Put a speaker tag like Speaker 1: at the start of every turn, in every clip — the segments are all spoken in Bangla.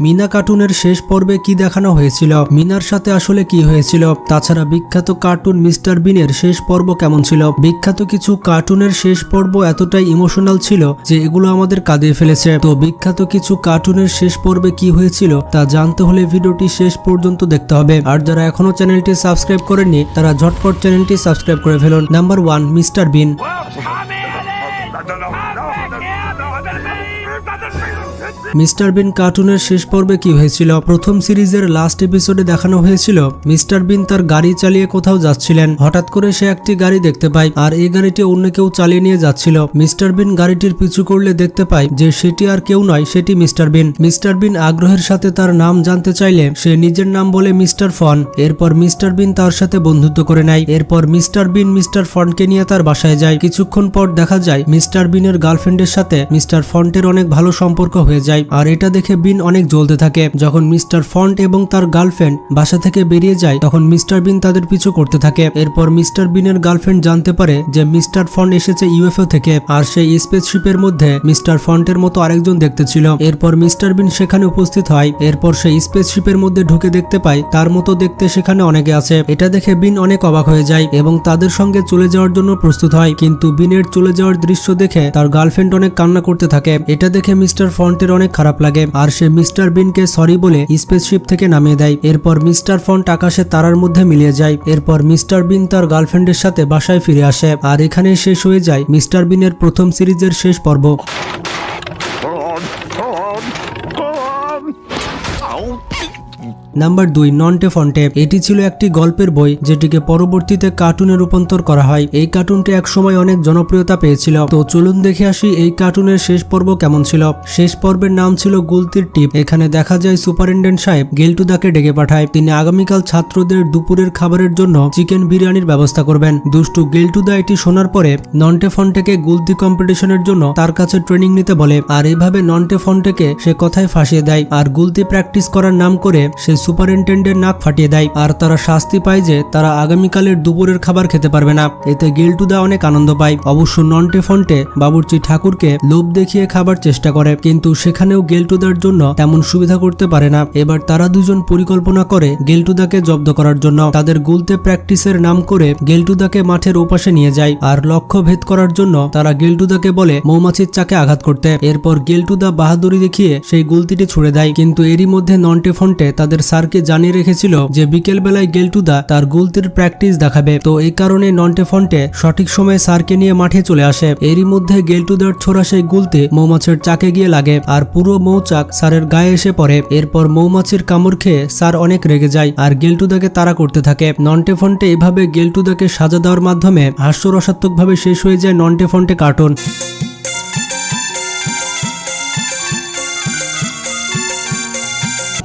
Speaker 1: মিনা কার্টুনের শেষ পর্বে কি দেখানো হয়েছিল, মিনার সাথে আসলে কি হয়েছিল, তাছাড়া বিখ্যাত কার্টুন মিস্টার বিনের শেষ পর্ব কেমন ছিল। বিখ্যাত কিছু কার্টুনের শেষ পর্ব এতটাই ইমোশনাল ছিল যে এগুলো আমাদের কাঁদিয়ে ফেলেছে। তো বিখ্যাত কিছু কার্টুনের শেষ পর্বে কি হয়েছিল তা জানতে হলে ভিডিওটি শেষ পর্যন্ত দেখতে হবে। আর যারা এখনো চ্যানেলটি সাবস্ক্রাইব করেননি তারা ঝটপট চ্যানেলটি সাবস্ক্রাইব করে ফেলুন। নাম্বার 1, মিস্টার বিন। মিস্টার বিন কার্টুনের শেষ পর্বে কি হয়েছিল? প্রথম সিরিজের লাস্ট এপিসোডে দেখানো হয়েছিল মিস্টার বিন তার গাড়ি চালিয়ে কোথাও যাচ্ছিলেন। হঠাৎ করে সে একটি গাড়ি দেখতে পায় আর এই গাড়িটি অন্য কেউ চালিয়ে নিয়ে যাচ্ছিল। মিস্টার বিন গাড়িটির পিছু করলে দেখতে পায় যে সেটি আর কেউ নয়, সেটি মিস্টার বিন। মিস্টার বিন আগ্রহের সাথে তার নাম জানতে চাইলে সে নিজের নাম বলে মিস্টার ফন। এরপর মিস্টার বিন তার সাথে বন্ধুত্ব করে নেয়। এরপর মিস্টার বিন মিস্টার ফনকে নিয়ে তার বাসায় যায়। কিছুক্ষণ পর দেখা যায় মিস্টার বিনের গার্লফ্রেন্ডের সাথে মিস্টার ফন্টের অনেক ভালো সম্পর্ক হয়ে যায়। আর এটা দেখে বিন অনেক জ্বলতে থাকে। যখন মিস্টার ফন্ট এবং তার গার্লফ্রেন্ড বাসা থেকে বেরিয়ে যায় তখন মিস্টার বিন তাদের পিছু করতে থাকে। এরপর মিস্টার বিনের গার্লফ্রেন্ড জানতে পারে যে মিস্টার ফন্ট এসেছে ইউএফও থেকে আর সেই স্পেসশিপের মধ্যে মিস্টার ফন্টের মতো আরেকজন দেখতে ছিল। এরপর মিস্টার বিন সেখানে উপস্থিত হয়। এরপর সেই স্পেসশিপের মধ্যে ঢুকে দেখতে পায় তার মতো দেখতে সেখানে অনেকে আছে। এটা দেখে বিন অনেক অবাক হয়ে যায় এবং তাদের সঙ্গে চলে যাওয়ার জন্য প্রস্তুত হয়। কিন্তু বিনের চলে যাওয়ার দৃশ্য দেখে তার গার্লফ্রেন্ড অনেক কান্না করতে থাকে। এটা দেখে মিস্টার ফন্টের অনেক খারাপ লাগে আর সে মিস্টার বিনকে সরি বলে স্পেসশিপ থেকে নামিয়ে দেয়। এরপর মিস্টার ফন্ট আকাশে তারার মধ্যে মিলিয়ে যায়। এরপর মিস্টার বিন তার গার্লফ্রেন্ডের সাথে বাসায় ফিরে আসে। আর এখানে শেষ হয়ে যায় মিস্টার বিনের প্রথম সিরিজের শেষ পর্ব। নাম্বার 2, নন্টে ফন্টে। এটি ছিল একটি গল্পের বই যেটিকে পরবর্তীতে কার্টুনে রূপান্তর করা হয়। এই কার্টুনটি একসময় অনেক জনপ্রিয়তা পেয়েছিল। তো চলুন দেখে আসি এই কার্টুনের শেষ পর্ব কেমন ছিল। শেষ পর্বের নাম ছিল গুলতির টিপ। এখানে দেখা যায় সুপারিনটেন্ডেন্ট সাহেব গেল্টুদাকে ডেকে পাঠায়। তিনি আগামীকাল ছাত্রদের দুপুরের খাবারের জন্য চিকেন বিরিয়ানির ব্যবস্থা করবেন। দুষ্টু গেল্টুদা এটি শোনার পরে নন্টে ফন্টেকে গুলতি কম্পিটিশনের জন্য তার কাছে ট্রেনিং নিতে বলে। আর এইভাবে নন্টে ফন্টেকে সে কথায় ফাঁসিয়ে দেয় আর গুলতি প্র্যাকটিস করার নাম করে সে সুপারিনটেন্ডেন্ট নাক ফাটিয়ে দেয়। আর তারা শাস্তি পায় যে তারা আগামীকালের দুপুরের খাবার খেতে পারবে না। এতে গেল্টুদা অনেক আনন্দ পায়। অবশ্য নন্টে ফন্টে বাবুর্চি ঠাকুরকে লোভ দেখিয়ে খাবার চেষ্টা করে, কিন্তু সেখানেও গেল্টুদার জন্য তেমন সুবিধা করতে পারে না। এবার তারা দুজন পরিকল্পনা করে গেল্টুদাকে জব্দ করার জন্য। তাদের গুলতে প্র্যাকটিসের নাম করে গেল্টুদাকে মাঠের ওপাশে নিয়ে যায় আর লক্ষ্য ভেদ করার জন্য তারা গেল্টুদাকে বলে মৌমাছির চাকে আঘাত করতে। এরপর গেল্টুদা বাহাদুরি দেখিয়ে সেই গুলতিটি ছুড়ে দেয়। কিন্তু এরই মধ্যে নন্টে ফন্টে তাদের স্যারকে জানিয়ে রেখেছিল যে বিকেল বেলায় গেল্টুদা তার গুলতির প্র্যাকটিস দেখাবে। তো এই কারণে নন্টে ফন্টে সঠিক সময়ে স্যারকে নিয়ে মাঠে চলে আসে। এরই মধ্যে গেল্টুদার ছোড়া সেই গুলতি মৌমাছির চাকে গিয়ে লাগে আর পুরো মৌচাক স্যারের গায়ে এসে পড়ে। এরপর মৌমাছির কামড় খেয়ে স্যার অনেক রেগে যায় আর গেল্টুদাকে তাড়া করতে থাকে। নন্টে ফন্টে এভাবে গেল্টুদাকে সাজা দেওয়ার মাধ্যমে হাস্যরসাত্মকভাবে শেষ হয়ে যায় নন্টে ফন্টে কার্টুন।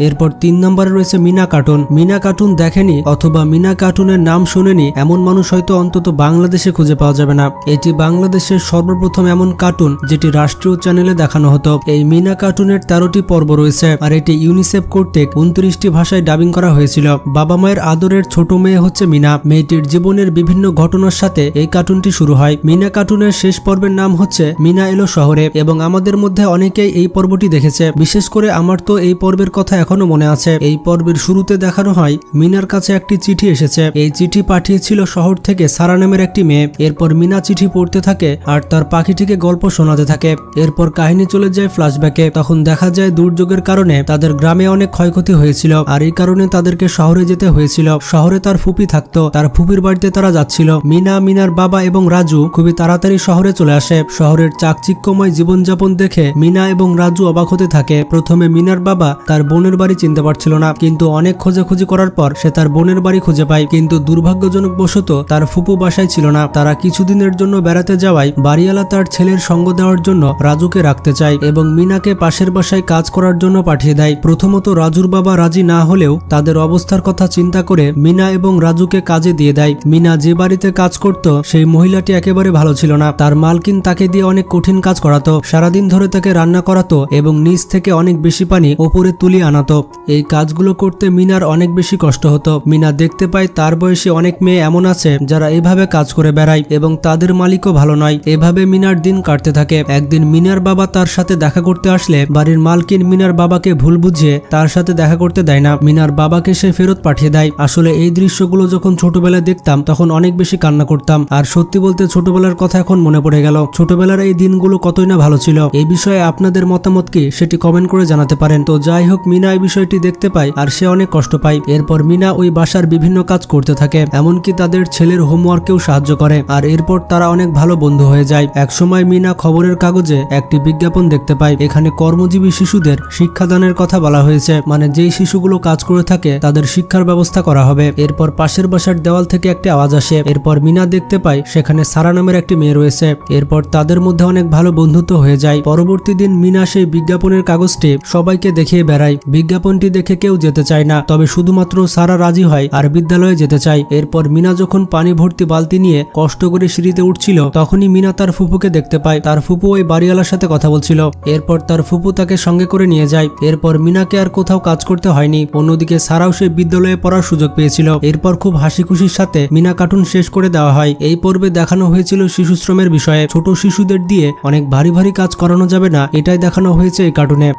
Speaker 1: এরপর 3 নম্বরে রয়েছে মিনা কার্টুন। মিনা কার্টুন দেখেনি অথবা মিনা কার্টুনের নাম শুনেনি এমন মানুষ হয়তো অন্তত বাংলাদেশে খুঁজে পাওয়া যাবে না। এটি বাংলাদেশের সর্বপ্রথম এমন কার্টুন যেটি রাষ্ট্রীয় চ্যানেলে দেখানো হতো। এই মিনা কার্টুনের 13টি পর্ব রয়েছে আর এটি ইউনিসেফ কর্তৃক 29টি ভাষায় ডাবিং করা হয়েছিল। বাবা মায়ের আদরের ছোট মেয়ে হচ্ছে মিনা। মেয়েটির জীবনের বিভিন্ন ঘটনার সাথে এই কার্টুনটি শুরু হয়। মিনা কার্টুনের শেষ পর্বের নাম হচ্ছে মিনা এলো শহরে এবং আমাদের মধ্যে অনেকেই এই পর্বটি দেখেছে। বিশেষ করে আমার তো এই পর্বের কথা এখনো মনে আছে। এই পর্বের শুরুতে দেখানো হয় মিনার কাছে একটি চিঠি এসেছে। এই চিঠি পাঠিয়েছিল শহর থেকে সারা নামের একটি মেয়ে। এরপর মিনা চিঠি পড়তে থাকে আর তার পাখিটিকে গল্প শোনাতে থাকে। এরপর কাহিনী চলে যায় ফ্ল্যাশব্যাকে। তখন দেখা যায় দুর্যোগের কারণে তাদের গ্রামে অনেক ক্ষয়ক্ষতি হয়েছিল আর এই কারণে তাদেরকে শহরে যেতে হয়েছিল। শহরে তার ফুপি থাকতো, তার ফুপির বাড়িতে তারা যাচ্ছিল। মিনা, মিনার বাবা এবং রাজু খুবই তাড়াতাড়ি শহরে চলে আসে। শহরের চাকচিক্যময় জীবনযাপন দেখে মিনা এবং রাজু অবাক হতে থাকে। প্রথমে মিনার বাবা তার বোনের বাড়ি চিনতে পারছিল না, কিন্তু অনেক খোঁজাখুঁজি করার পর সে তার বোনের বাড়ি খুঁজে পায়। কিন্তু দুর্ভাগ্যজনক বশত তার ফুপু বাসায় ছিল না। তারা কিছুদিনের জন্য বেড়াতে যাওয়ায় বাড়িওয়ালা তার ছেলের সঙ্গ দেওয়ার জন্য রাজুকে রাখতে চায় এবং মিনাকে পাশের বাসায় কাজ করার জন্য পাঠিয়ে দেয়। প্রথমত রাজুর বাবা রাজি না হলেও তাদের অবস্থার কথা চিন্তা করে মিনা এবং রাজুকে কাজে দিয়ে দেয়। মিনা যে বাড়িতে কাজ করত সেই মহিলাটি একেবারে ভালো ছিল না। তার মালকিন তাকে দিয়ে অনেক কঠিন কাজ করাতো, সারাদিন ধরে তাকে রান্না করাতো এবং নিচ থেকে অনেক বেশি পানি ওপরে তুলিয়ে আনা বানাতো। এই কাজগুলো করতে মিনার অনেক বেশি কষ্ট হতো। মিনা দেখতে পায় তার বয়সী অনেক মেয়ে এমন আছে যারা এভাবে কাজ করে বেড়ায় এবং তাদের মালিকও ভালো নয়। এভাবে মিনার দিন কাটতে থাকে। একদিন মিনার বাবা তার সাথে দেখা করতে আসলে বাড়ির মালকিন মিনার বাবাকে ভুল বুঝিয়ে তার সাথে দেখা করতে দেয় না। মিনার বাবাকে সে ফেরত পাঠিয়ে দেয়। আসলে এই দৃশ্যগুলো যখন ছোটবেলায় দেখতাম তখন অনেক বেশি কান্না করতাম। আর সত্যি বলতে ছোটবেলার কথা এখন মনে পড়ে গেল। ছোটবেলার এই দিনগুলো কতই না ভালো ছিল। এই বিষয়ে আপনাদের মতামত কি সেটি কমেন্ট করে জানাতে পারেন। তো যাই হোক, মিনা এই বিষয়টি দেখতে পায় আর সে অনেক কষ্ট পায়। এরপর মিনা ওই বাসার বিভিন্ন কাজ করতে থাকে, এমনকি তাদের ছেলের হোমওয়ার্কেও সাহায্য করে। আর এরপর তারা অনেক ভালো বন্ধু হয়ে যায়। একসময় মিনা খবরের কাগজে একটি বিজ্ঞাপন দেখতে পায়। এখানে কর্মজীবী শিশুদের শিক্ষাদানের কথা বলা হয়েছে, মানে যেই শিশুগুলো কাজ করে থাকে তাদের শিক্ষার ব্যবস্থা করা হবে। এরপর পাশের বাসার দেওয়াল থেকে একটি আওয়াজ আসে। এরপর মিনা দেখতে পায় সেখানে সারা নামের একটি মেয়ে রয়েছে। এরপর তাদের মধ্যে অনেক ভালো বন্ধুত্ব হয়ে যায়। পরবর্তী দিন মিনা সেই বিজ্ঞাপনের কাগজটি সবাইকে দেখিয়ে বেড়ায়। বিজ্ঞাপনটি দেখে কেউ যেতে চায় না, তবে শুধুমাত্র সারা রাজি হয় আর বিদ্যালয়ে যেতে চায়। এরপর মিনা যখন পানি ভর্তি বালতি নিয়ে কষ্ট করে সিঁড়িতে উঠছিল তখনই মিনা তার ফুপুকে দেখতে পায়। তার ফুপু ওই বাড়িওয়ালার সাথে কথা বলছিল। এরপর তার ফুপু তাকে সঙ্গে করে নিয়ে যায়। এরপর মিনাকে আর কোথাও কাজ করতে হয়নি। অন্যদিকে সারাও সে বিদ্যালয়ে পড়ার সুযোগ পেয়েছিল। এরপর খুব হাসি খুশির সাথে মিনা কার্টুন শেষ করে দেওয়া হয়। এই পর্বে দেখানো হয়েছিল শিশু শ্রমের বিষয়ে। ছোট শিশুদের দিয়ে অনেক ভারী ভারী কাজ করানো যাবে না, এটাই দেখানো হয়েছে এই কার্টুনে।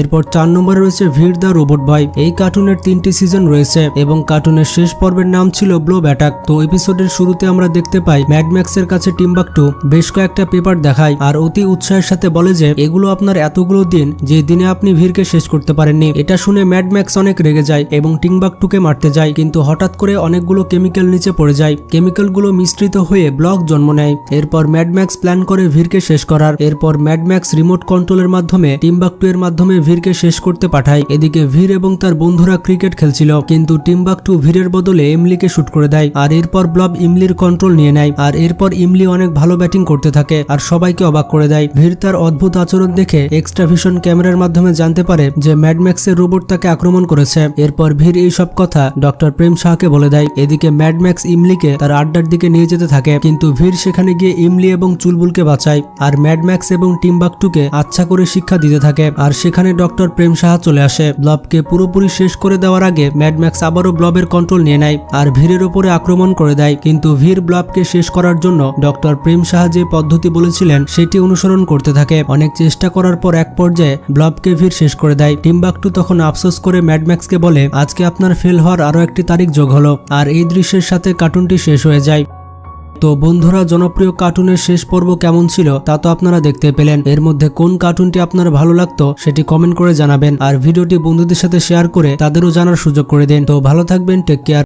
Speaker 1: এরপর 4 নম্বরে রয়েছে ভিড় দ্য রোবট বয়। এই কার্টুনের 3টি সিজন রয়েছে এবং কার্টুনের শেষ পর্বের নাম ছিল ব্লো অ্যাটাক। তো এপিসোডের শুরুতে আমরা দেখতে পাই ম্যাড ম্যাক্সের কাছে টিম্বাকটু বেশ কয়েকটা পেপার দেখায় আর অতি উৎসাহের সাথে বলে যে এগুলো আপনার এতগুলো দিন যে দিনে আপনি ভিড়কে শেষ করতে পারেননি। এটা শুনে ম্যাড ম্যাক্স অনেক রেগে যায় এবং টিম্বাকটুকে মারতে যায়, কিন্তু হঠাৎ করে অনেকগুলো কেমিক্যাল নিচে পড়ে যায়। কেমিক্যালগুলো মিশ্রিত হয়ে ব্লক জন্ম নেয়। এরপর ম্যাড ম্যাক্স প্ল্যান করে ভিড়কে শেষ করার। এরপর ম্যাড ম্যাক্স রিমোট কন্ট্রোলের মাধ্যমে টিম্বাকটু এর মাধ্যমে ভিড়কে শেষ করতে পাঠায়। এদিকে ভিড় এবং তার বন্ধুরা ক্রিকেট খেলছিল, কিন্তু টিম্বাকটু ভিড়ের বদলে এমলিকে শুট করে দেয়। আর এরপর ব্লব ইমলির কন্ট্রোল নিয়ে নেয়। আর এরপর ইমলি অনেক ভালো ব্যাটিং করতে থাকে আর সবাইকে অবাক করে দেয়। ভিড় তার অদ্ভুত আচরণ দেখে এক্সট্রা ভিশন ক্যামেরার মাধ্যমে জানতে পারে যে ম্যাড ম্যাক্সের রোবট তাকে আক্রমণ করেছে। এরপর ভিড় এই সব কথা ডক্টর প্রেম সাহাকে বলে দেয়। এদিকে ম্যাড ম্যাক্স ইমলিকে তার আড্ডার দিকে নিয়ে যেতে থাকে, কিন্তু ভিড় সেখানে গিয়ে ইমলি এবং চুলবুলকে বাঁচায়। আর ম্যাড ম্যাক্স এবং টিম্বাকটুকে আচ্ছা করে শিক্ষা দিতে থাকে। আর সেখানে ডক্টর প্রেম সাহা চলে আসে। ব্লবকে পুরোপুরি শেষ করে দেওয়ার আগে ম্যাড ম্যাক্স আবারও ব্লবের কন্ট্রোল নিয়ে নেয় আর ভিড়ের উপরে আক্রমণ করে দেয়। কিন্তু ভিড় ব্লবকে শেষ করার জন্য ডক্টর প্রেম সাহা যে পদ্ধতি বলেছিলেন সেটি অনুসরণ করতে থাকে। অনেক চেষ্টা করার পর এক পর্যায়ে ব্লবকে ভিড় শেষ করে দেয়। টিম্বাকটু তখন আফসোস করে ম্যাড ম্যাক্সকে বলে আজকে আপনার ফেল হওয়ার আরো একটি তারিখ যোগ হলো। আর এই দৃশ্যের সাথে কার্টুনটি শেষ হয়ে যায়। তো বন্ধুরা, জনপ্রিয় কার্টুনের শেষ পর্ব কেমন ছিল তা তো আপনারা দেখতে পেলেন। এর মধ্যে কোন কার্টুনটি আপনার ভালো লাগতো সেটি কমেন্ট করে জানাবেন আর ভিডিওটি বন্ধুদের সাথে শেয়ার করে তাদেরও জানার সুযোগ করে দেন। তো ভালো থাকবেন, টেক কেয়ার।